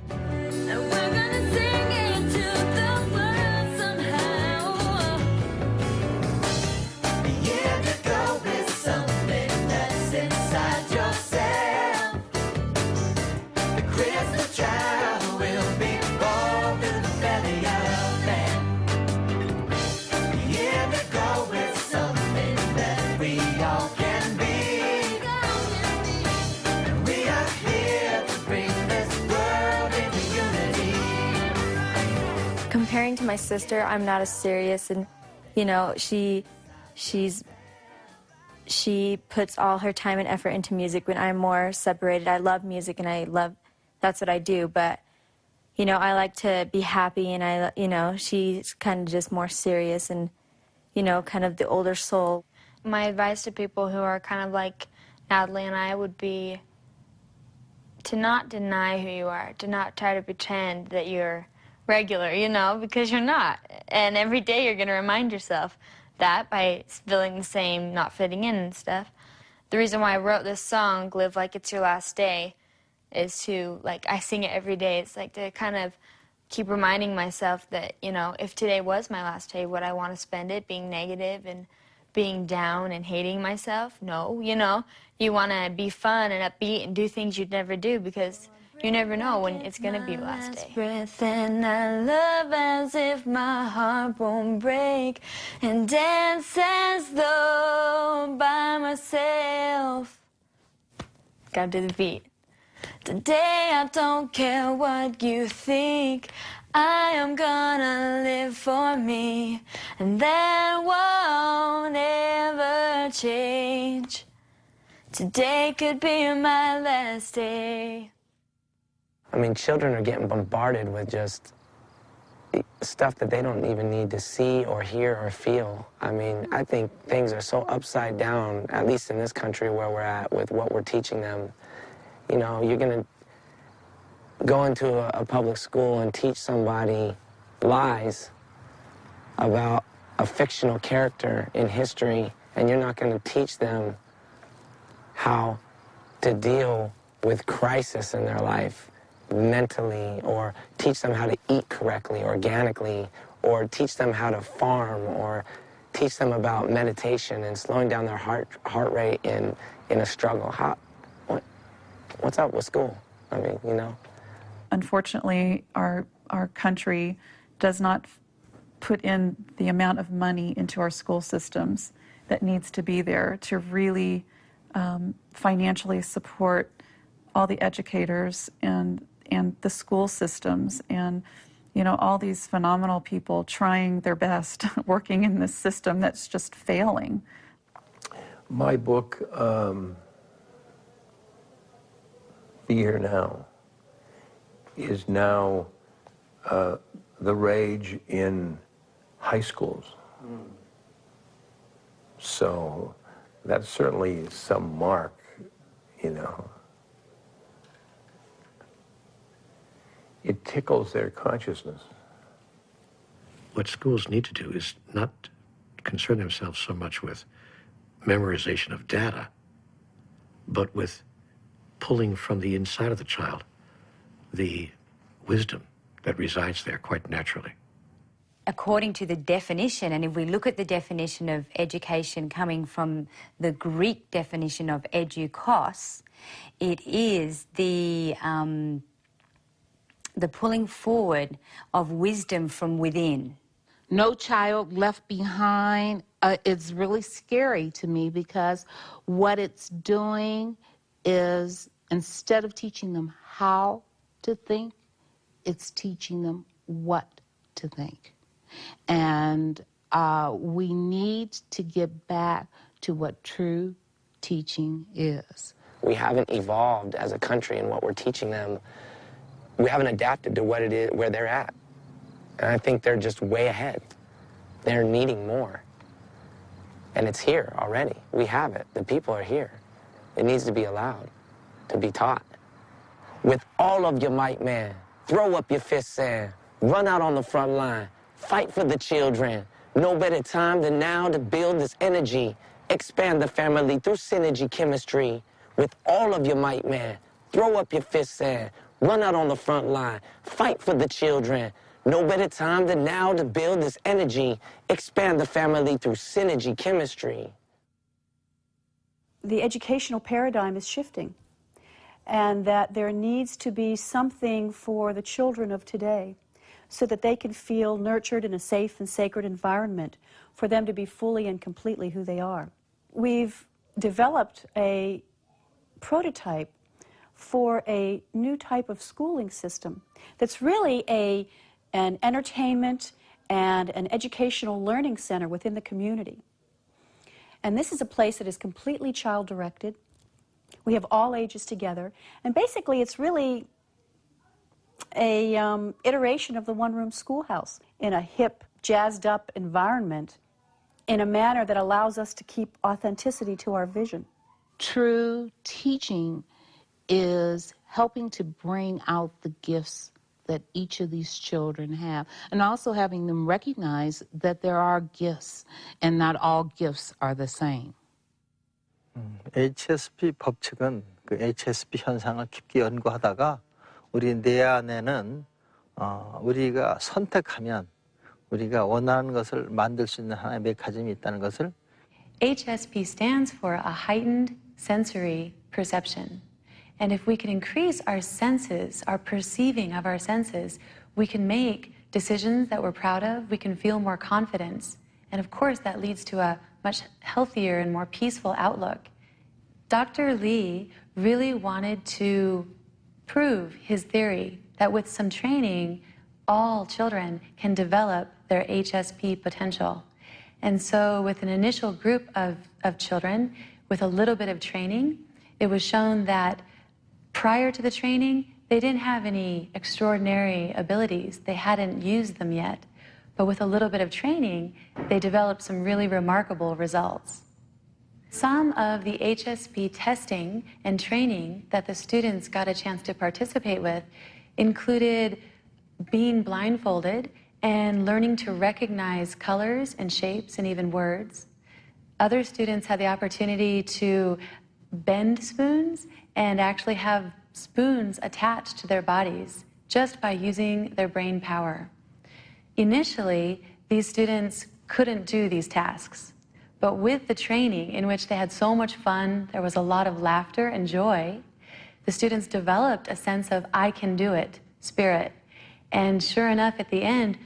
And we're gonna sing it to the world somehow. Yeah, the go is something that's inside yourself. The crystal child will be born through the belly of man. Yeah, the go is something that we all can be. And we are here to bring this world into unity. Comparing to my sister, I'm not as serious, and You know, she puts all her time and effort into music when I'm more separated. I love music and that's what I do, but, you know, I like to be happy and you know, she's kind of just more serious and, you know, kind of the older soul. My advice to people who are kind of like Natalie and I would be to not deny who you are, to not try to pretend that you're regular, you know, because you're not. And every day you're going to remind yourself that by feeling the same, not fitting in and stuff. The reason why I wrote this song, Live Like It's Your Last Day, is to, like, I sing it every day. It's like to kind of keep reminding myself that, you know, if today was my last day, would I want to spend it being negative and being down and hating myself? No, you know, you want to be fun and upbeat and do things you'd never do because you never know when it's going to be your last day. Breath and I love as if my heart won't break and dance as though by myself. Gotta do the beat. Today I don't care what you think, I am gonna live for me, and that won't ever change. Today could be my last day. I mean, children are getting bombarded with just stuff that they don't even need to see or hear or feel. I mean, I think things are so upside down, at least in this country where we're at, with what we're teaching them. You know, you're going to go into a public school and teach somebody lies about a fictional character in history, and you're not going to teach them how to deal with crisis in their life mentally, or teach them how to eat correctly, organically, or teach them how to farm, or teach them about meditation and slowing down their heart rate in a struggle. What's up with school? I mean, you know. Unfortunately, our country does not put in the amount of money into our school systems that needs to be there to really financially support all the educators and the school systems and, you know, all these phenomenal people trying their best, working in this system that's just failing. My book, Be Here Now, is now the rage in high schools. So that's certainly some mark, you know. It tickles their consciousness. What schools need to do is not concern themselves so much with memorization of data, but with pulling from the inside of the child the wisdom that resides there quite naturally. According to the definition, and if we look at the definition of education coming from the Greek definition of edukos, it is the pulling forward of wisdom from within. No child left behind. It's really scary to me because what it's doing is, instead of teaching them how to think, it's teaching them what to think. And we need to get back to what true teaching is. We haven't evolved as a country in what we're teaching them. We haven't adapted to what it is, where they're at. And I think they're just way ahead. They're needing more. And it's here already. We have it. The people are here. It needs to be allowed to be taught. With all of your might, man, throw up your fists and run out on the front line. Fight for the children. No better time than now to build this energy. Expand the family through synergy chemistry. With all of your might, man, throw up your fists and run out on the front line. Fight for the children. No better time than now to build this energy. Expand the family through synergy chemistry. The educational paradigm is shifting, and that there needs to be something for the children of today so that they can feel nurtured in a safe and sacred environment for them to be fully and completely who they are. We've developed a prototype for a new type of schooling system that's really an entertainment and an educational learning center within the community. And this is a place that is completely child-directed. We have all ages together, and basically it's really a iteration of the one-room schoolhouse in a hip, jazzed-up environment in a manner that allows us to keep authenticity to our vision. True teaching is helping to bring out the gifts that each of these children have, and also having them recognize that there are gifts and not all gifts are the same. HSP 법칙은 그 HSP 현상을 깊게 연구하다가 우리 뇌 안에는 우리가 선택하면 우리가 원하는 것을 만들 수 있는 하나의 메커니즘이 있다는 것을 HSP stands for a heightened sensory perception. And if we can increase our senses, our perceiving of our senses, we can make decisions that we're proud of, we can feel more confidence. And of course, that leads to a much healthier and more peaceful outlook. Dr. Lee really wanted to prove his theory that with some training, all children can develop their HSP potential. And so with an initial group of children, with a little bit of training, it was shown that prior to the training, they didn't have any extraordinary abilities. They hadn't used them yet. But with a little bit of training, they developed some really remarkable results. Some of the HSP testing and training that the students got a chance to participate with included being blindfolded and learning to recognize colors and shapes and even words. Other students had the opportunity to bend spoons and actually have spoons attached to their bodies just by using their brain power. Initially, these students couldn't do these tasks, but with the training in which they had so much fun, there was a lot of laughter and joy, the students developed a sense of I can do it spirit. And sure enough, at the end,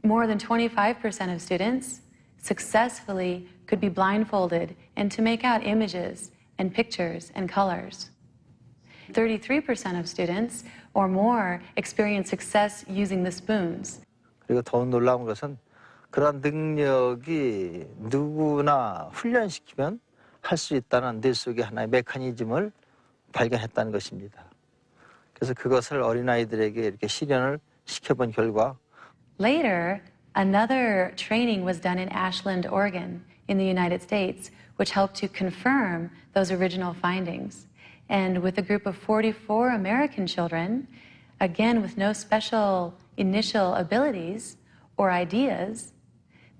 more than 25% of students successfully could be blindfolded and to make out images and pictures and colors. 33% of students or more experienced success using the spoons. 그리고 더 놀라운 것은 그런 능력이 누구나 훈련시키면 할 수 있다는 뇌 속의 하나의 메커니즘을 발견했다는 것입니다. 그래서 그것을 어린아이들에게 이렇게 실현을 시켜본 결과 Later, another training was done in Ashland, Oregon, in the United States, which helped to confirm those original findings. And with a group of 44 American children, again with no special initial abilities or ideas,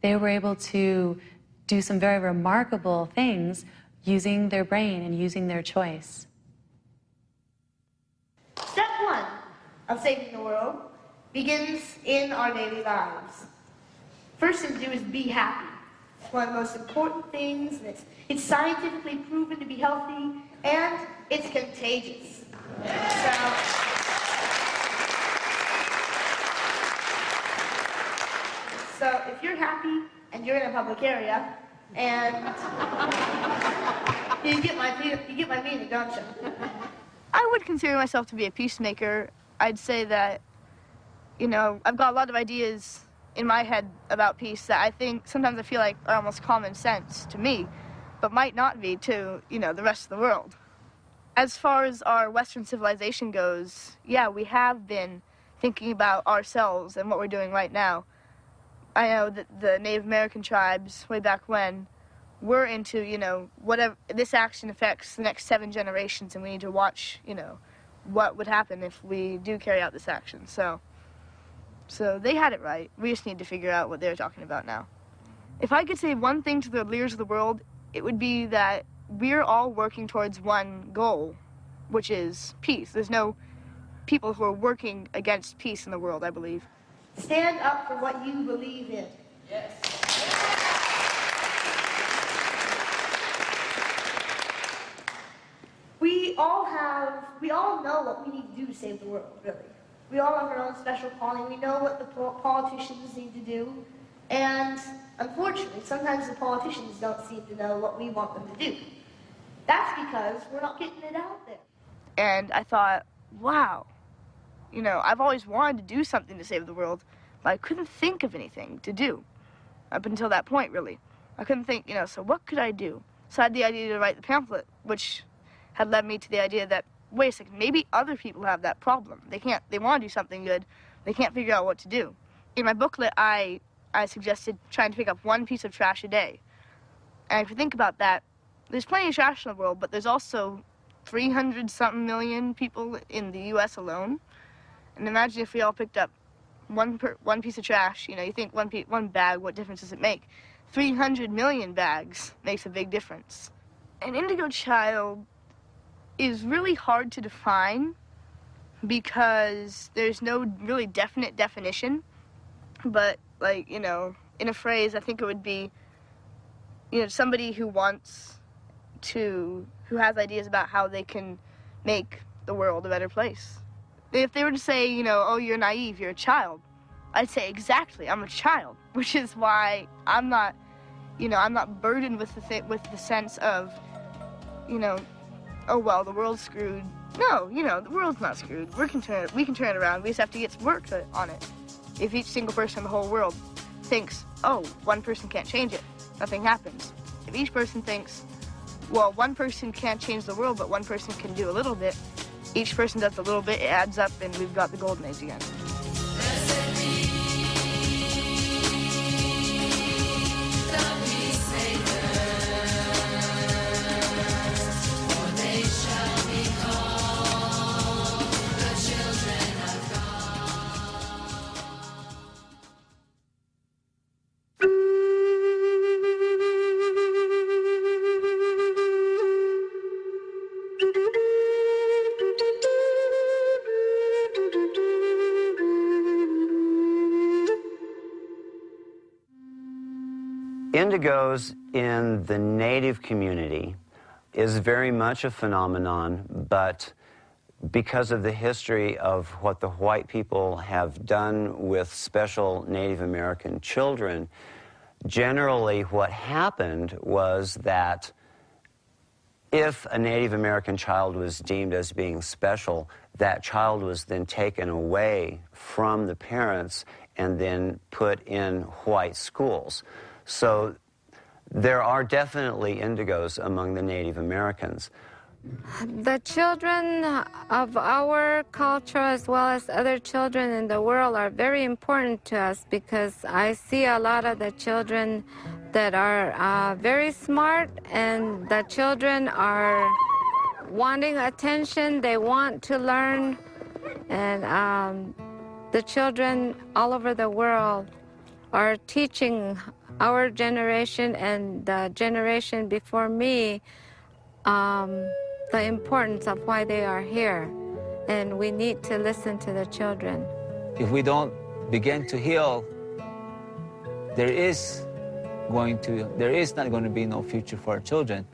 they were able to do some very remarkable things using their brain and using their choice. Step one of saving the world begins in our daily lives. First thing to do is be happy. It's one of the most important things, and it's scientifically proven to be healthy, and it's contagious. So if you're happy and you're in a public area, and you get my meaning, don't you? I would consider myself to be a peacemaker. I'd say that, you know, I've got a lot of ideas in my head about peace that I think sometimes I feel like are almost common sense to me, but might not be to, you know, the rest of the world. As far as our Western civilization goes, yeah, we have been thinking about ourselves and what we're doing right now. I know that the Native American tribes, way back when, were into, you know, whatever, this action affects the next 7 generations, and we need to watch, you know, what would happen if we do carry out this action. So they had it right. We just need to figure out what they're talking about now. If I could say one thing to the leaders of the world, it would be that we're all working towards one goal, which is peace. There's no people who are working against peace in the world, I believe. Stand up for what you believe in. Yes. We all know what we need to do to save the world, really. We all have our own special calling. We know what the politicians need to do. And unfortunately, sometimes the politicians don't seem to know what we want them to do. That's because we're not getting it out there. And I thought, wow, you know, I've always wanted to do something to save the world, but I couldn't think of anything to do up until that point, really. I couldn't think, so what could I do? So I had the idea to write the pamphlet, which had led me to the idea that, wait a second, maybe other people have that problem. They want to do something good, they can't figure out what to do. In my booklet, I suggested trying to pick up one piece of trash a day. And if you think about that, there's plenty of trash in the world, but there's also 300-something million people in the U.S. alone. And imagine if we all picked up one piece of trash. You think one bag, what difference does it make? 300 million bags makes a big difference. An indigo child is really hard to define because there's no really definite definition. But, in a phrase, I think it would be, somebody who who has ideas about how they can make the world a better place. If they were to say, oh, you're naive, you're a child, I'd say, exactly, I'm a child, which is why I'm not burdened with the sense of, oh, well, the world's screwed. No, the world's not screwed. We can turn it around. We just have to get some work on it. If each single person in the whole world thinks, oh, one person can't change it, nothing happens. If each person thinks, well, one person can't change the world, but one person can do a little bit, each person does a little bit, it adds up, and we've got the golden age again. Indigos in the Native community is very much a phenomenon, but because of the history of what the white people have done with special Native American children, generally what happened was that if a Native American child was deemed as being special, that child was then taken away from the parents and then put in white schools. So there are definitely indigos among the Native Americans. The children of our culture as well as other children in the world are very important to us because I see a lot of the children that are very smart, and the children are wanting attention, they want to learn, and the children all over the world are teaching our generation and the generation before me the importance of why they are here, and we need to listen to the children. If we don't begin to heal, there is not going to be no future for our children.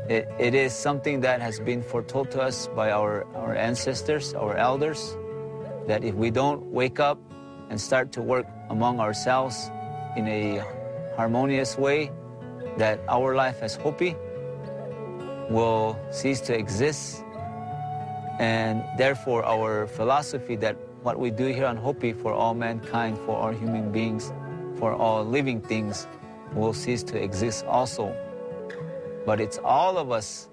It is something that has been foretold to us by our ancestors, our elders, that if we don't wake up and start to work among ourselves in a harmonious way, that our life as Hopi will cease to exist. And therefore our philosophy that what we do here on Hopi for all mankind, for all human beings, for all living things will cease to exist also. But it's all of us,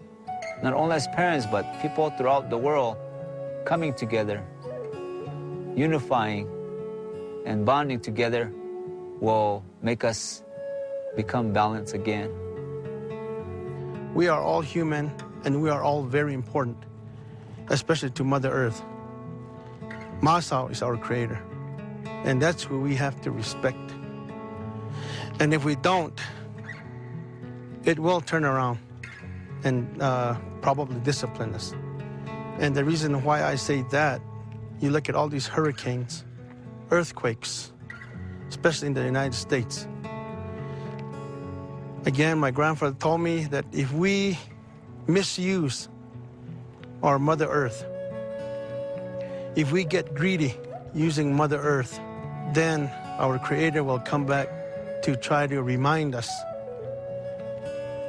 not only as parents, but people throughout the world coming together, unifying and bonding together will make us become balanced again. We are all human, and we are all very important, especially to Mother Earth. Masao is our creator, and that's who we have to respect. And if we don't, it will turn around and probably discipline us. And the reason why I say that, you look at all these hurricanes, earthquakes, especially in the United States. Again, my grandfather told me that if we misuse our Mother Earth, if we get greedy using Mother Earth, then our Creator will come back to try to remind us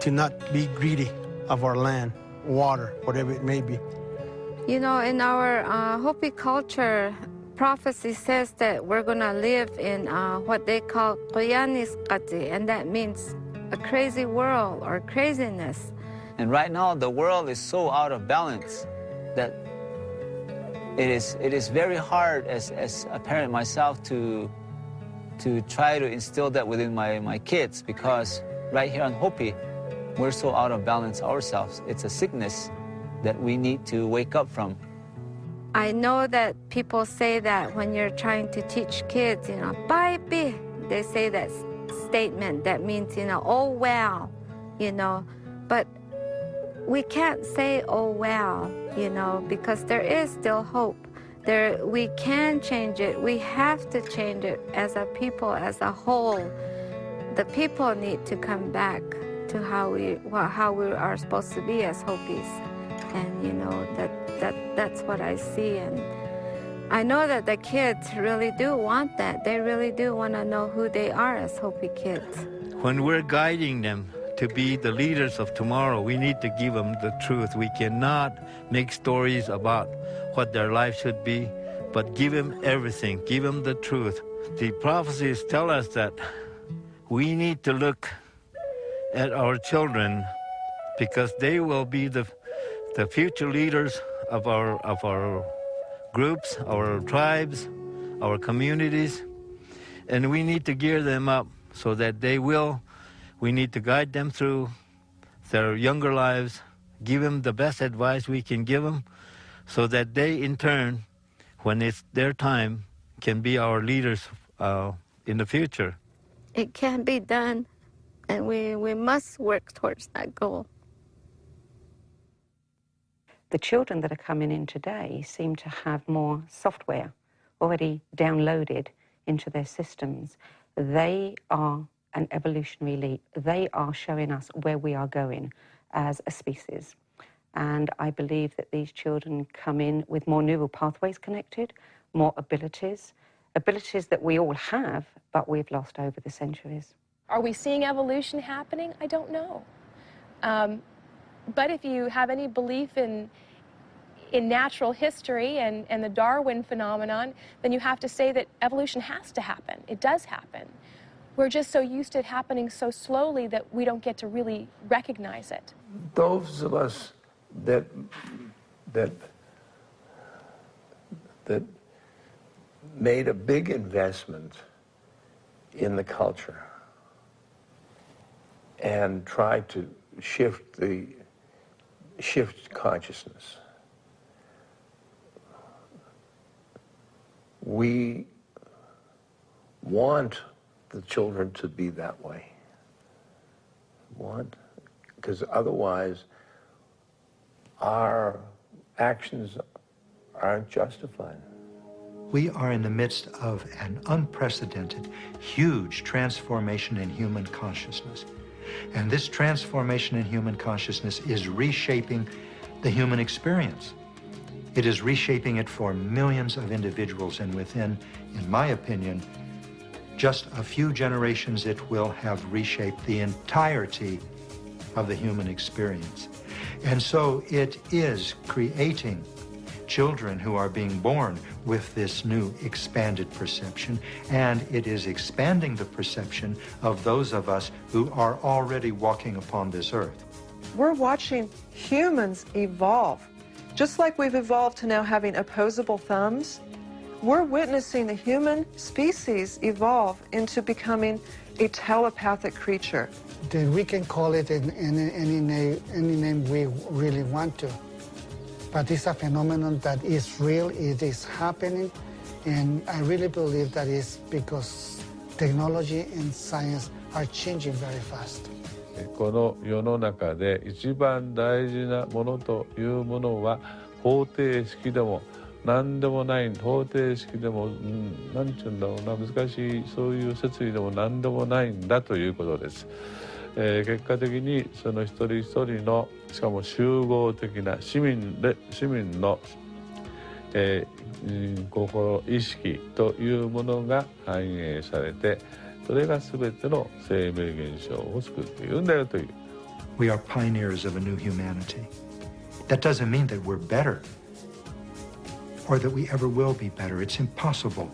to not be greedy of our land, water, whatever it may be. You know, in our Hopi culture, prophecy says that we're going to live in what they call 고양이까지, and that means a crazy world or craziness. And right now, the world is so out of balance that it is very hard as a parent myself to try to instill that within my kids, because right here on Hopi, we're so out of balance ourselves. It's a sickness that we need to wake up from. I know that people say that when you're trying to teach kids, baby, they say that statement that means, oh well, but we can't say oh well, because there is still hope. We can change it. We have to change it as a people, as a whole. The people need to come back to how we are supposed to be as Hopis, and that's what I see. And I know that the kids really do want that. They really do want to know who they are as Hopi kids. When we're guiding them to be the leaders of tomorrow, we need to give them the truth. We cannot make stories about what their life should be, but give them everything. Give them the truth. The prophecies tell us that we need to look at our children, because they will be the future leaders of our groups, our tribes, our communities, and we need to gear them up so that we need to guide them through their younger lives, give them the best advice we can give them, so that they, in turn, when it's their time, can be our leaders in the future. It can be done, and we must work towards that goal. The children that are coming in today seem to have more software already downloaded into their systems. They are an evolutionary leap. They are showing us where we are going as a species. And I believe that these children come in with more neural pathways connected, more abilities that we all have, but we've lost over the centuries. Are we seeing evolution happening? I don't know. But if you have any belief in natural history and the Darwin phenomenon, then you have to say that evolution has to happen. It does happen. We're just so used to it happening so slowly that we don't get to really recognize it. Those of us that made a big investment in the culture and tried to shift consciousness. We want the children to be that way. Because otherwise our actions aren't justified. We are in the midst of an unprecedented, huge transformation in human consciousness. And this transformation in human consciousness is reshaping the human experience. It is reshaping it for millions of individuals, and within, in my opinion, just a few generations, it will have reshaped the entirety of the human experience. And so it is creating children who are being born with this new expanded perception, and it is expanding the perception of those of us who are already walking upon this earth. We're watching humans evolve. Just like we've evolved to now having opposable thumbs, we're witnessing the human species evolve into becoming a telepathic creature. Then we can call it any name we really want to. But it's a phenomenon that is real, it is happening, and I really believe that is because technology and science are changing very fast. この世の中で一番大事なものというものは方程式でも何でもない方程式でも何て言うんだろうな難しいそういう説理でも何でもないんだということです。結果的にその一人一人のしかも集合的な市民の、心意識というものが反映されてそれが全ての生命現象を作っているんだよという。We are pioneers of a new humanity. That doesn't mean that we're better. or that we ever will be better. It's impossible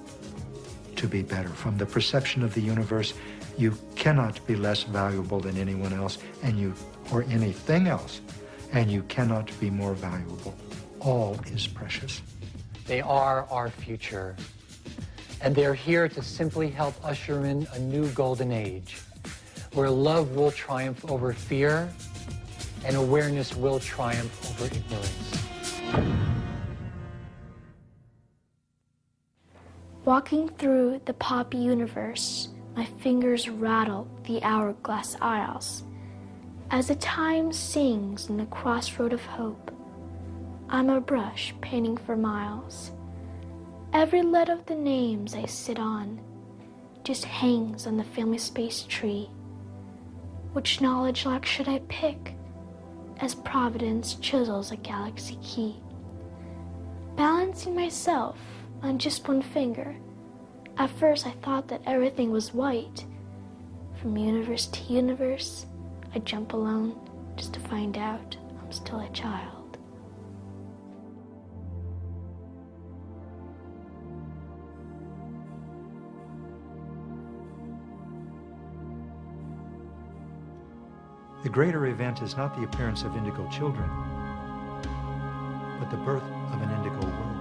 to be better. From the perception of the universe, you cannot be less valuable than anyone else or anything else, and you cannot be more valuable. All is precious. They are our future, and they're here to simply help usher in a new golden age, where love will triumph over fear and awareness will triumph over ignorance. Walking through the pop universe, my fingers rattle the hourglass aisles. As the time sings in the crossroad of hope, I'm a brush painting for miles. Every letter of the names I sit on just hangs on the family space tree. Which knowledge lock should I pick as Providence chisels a galaxy key? Balancing myself on just one finger, at first I thought that everything was white. From universe to universe, I jump alone just to find out I'm still a child. The greater event is not the appearance of indigo children, but the birth of an indigo world.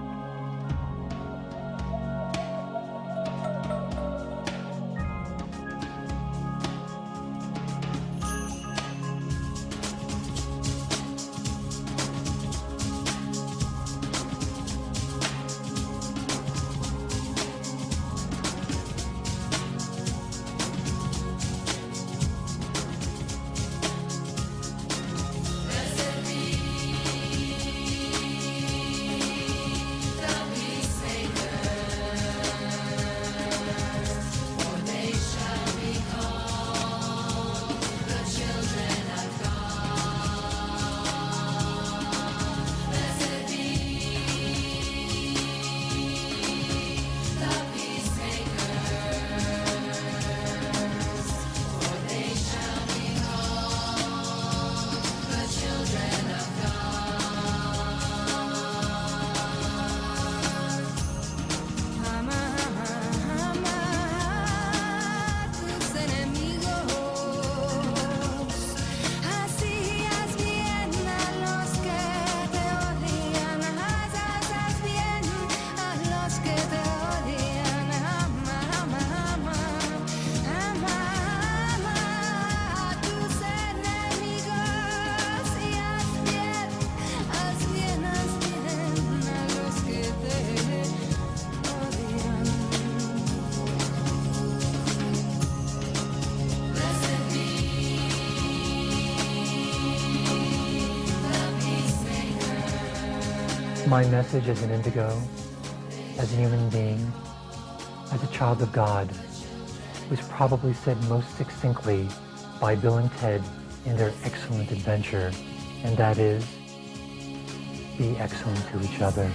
My message as an indigo, as a human being, as a child of God, was probably said most succinctly by Bill and Ted in their excellent adventure, and that is, be excellent to each other.